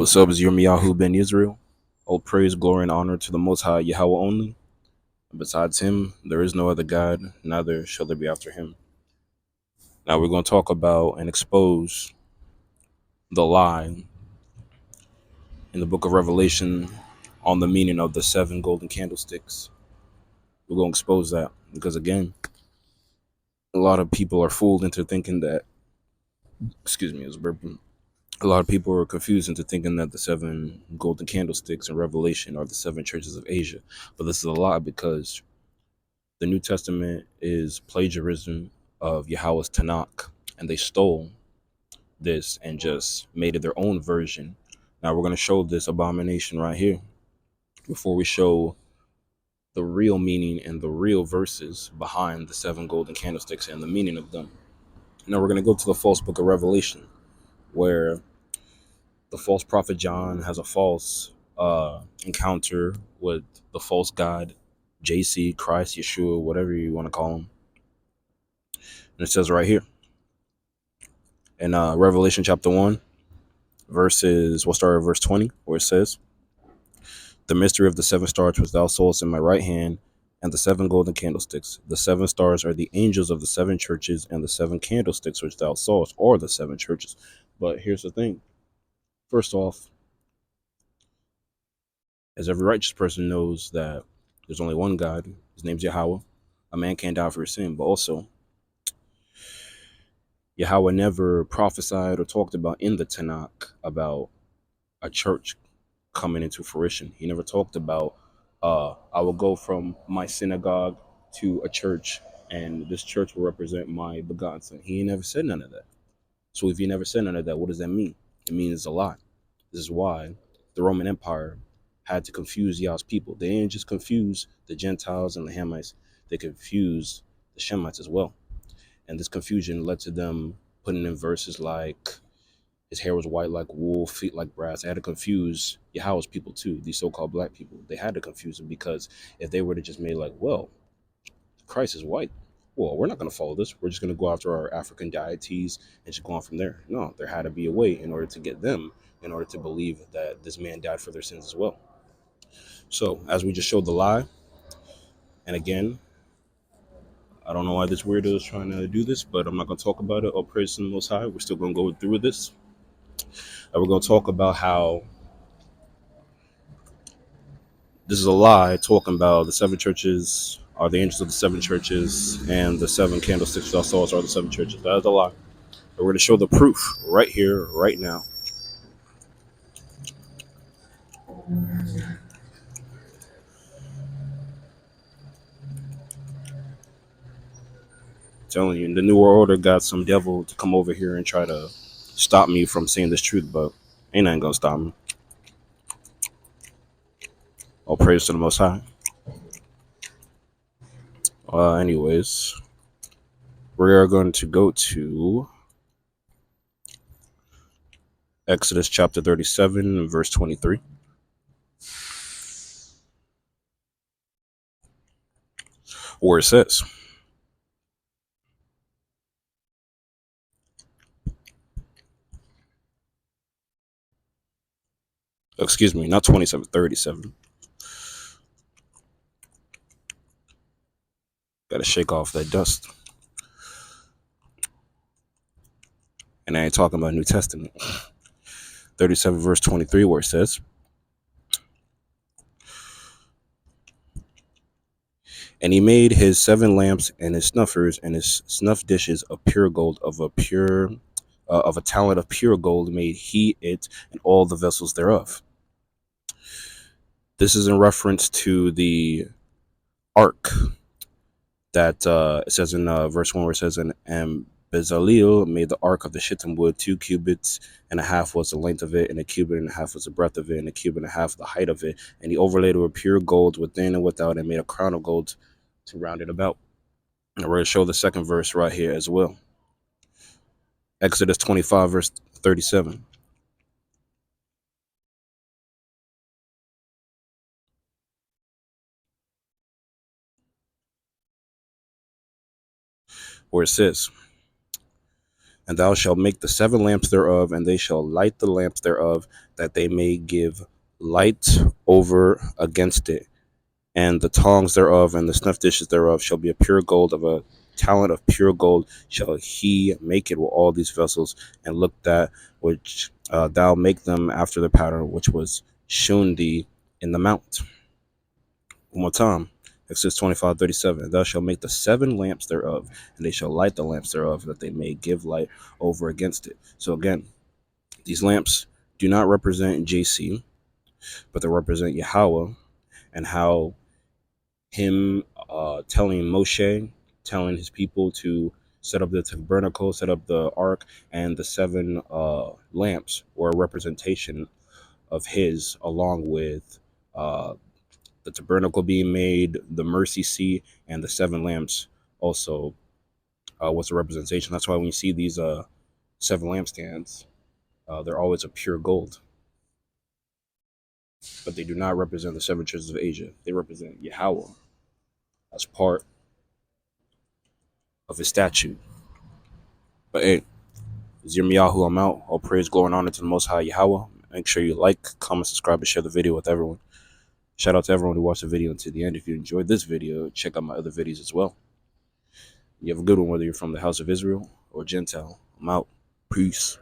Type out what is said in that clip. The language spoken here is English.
What's up? Is Yirmiyahu ben Israel? All praise, glory, and honor to the Most High Yahweh only. Besides him, there is no other God, neither shall there be after him. Now we're going to talk about and expose the lie in the book of Revelation on the meaning of the seven golden candlesticks. We're going to expose that because, again, a lot of people are fooled into thinking that, excuse me, it's burping. A lot of people are confused into thinking that the seven golden candlesticks in Revelation are the seven churches of Asia. But this is a lie because the New Testament is plagiarism of Yahweh's Tanakh, and they stole this and just made it their own version. Now we're going to show this abomination right here before we show the real meaning and the real verses behind the seven golden candlesticks and the meaning of them. Now we're going to go to the false book of Revelation, where the false prophet John has a false encounter with the false god, JC, Christ, Yeshua, whatever you want to call him. And it says right here in Revelation chapter 1, we'll start at verse 20, where it says, "The mystery of the seven stars which thou sawest in my right hand, and the seven golden candlesticks. The seven stars are the angels of the seven churches, and the seven candlesticks which thou sawest are the seven churches." But here's the thing. First off, as every righteous person knows that there's only one God, his name's Yahweh. A man can't die for his sin, but also Yahweh never prophesied or talked about in the Tanakh about a church coming into fruition. He never talked about, I will go from my synagogue to a church, and this church will represent my begotten son. He never said none of that. So if he never said none of that, what does that mean? It means a lot. This is why the Roman Empire had to confuse Yah's people. They didn't just confuse the Gentiles and the Hamites, they confused the Shemites as well. And this confusion led to them putting in verses like, his hair was white like wool, feet like brass. They had to confuse Yahweh's people too, these so-called black people. They had to confuse them because if they were to just make like, well, Christ is white, well, we're not going to follow this. We're just going to go after our African deities and just go on from there. No, there had to be a way in order to get them, in order to believe that this man died for their sins as well. So as we just showed the lie, and again, I don't know why this weirdo is trying to do this, but I'm not going to talk about it. All praise to the Most High. We're still going to go through with this. And we're going to talk about how this is a lie, talking about the seven churches are the angels of the seven churches, and the seven candlesticks thou sawest are the seven churches. That is a lie. And we're going to show the proof right here, right now. I'm telling you, the New World Order got some devil to come over here and try to stop me from saying this truth, but ain't nothing going to stop me. All praise to the Most High. Anyways, we are going to go to Exodus chapter 37, verse 23. Where it says, excuse me, not 27, 37. Got to shake off that dust. And I ain't talking about New Testament. 37 verse 23, where it says, "And he made his seven lamps and his snuffers and his snuff dishes of pure gold, of a talent of pure gold made he it, and all the vessels thereof." This is in reference to the ark that it says in verse 1, where it says, and Bezaleel made the ark of the shittim wood. 2 cubits and a half was the length of it, and a cubit and a half was the breadth of it, and a cubit and a half the height of it. And he overlaid it with pure gold within and without, and made a crown of gold to round it about. And we're going to show the second verse right here as well. Exodus 25, verse 37. Where it says, And thou shalt make the 7 lamps thereof, and they shall light the lamps thereof, that they may give light over against it. And the tongs thereof and the snuff dishes thereof shall be of pure gold. Of a talent of pure gold shall he make it with all these vessels. And look that which thou make them after the pattern which was shewn thee in the mount. One more time. Exodus 25:37. Thou shalt make the 7 lamps thereof, and they shall light the lamps thereof, that they may give light over against it. So again, these lamps do not represent JC, but they represent Yahweh, and how him telling Moshe, telling his people to set up the tabernacle, set up the ark, and the 7 lamps were a representation of his, along with the tabernacle being made, the mercy seat, and the 7 lamps also was a representation. That's why when you see these 7 lampstands, they're always of pure gold, but they do not represent the 7 churches of Asia. They represent Yahweh as part of his statute. But hey, Yirmiyahu, I'm out. All praise, glory, and honor to the Most High Yahweh. Make sure you like, comment, subscribe, and share the video with everyone. Shout out to everyone who watched the video until the end. If you enjoyed this video, check out my other videos as well. You have a good one, whether you're from the house of Israel or Gentile. I'm out. Peace.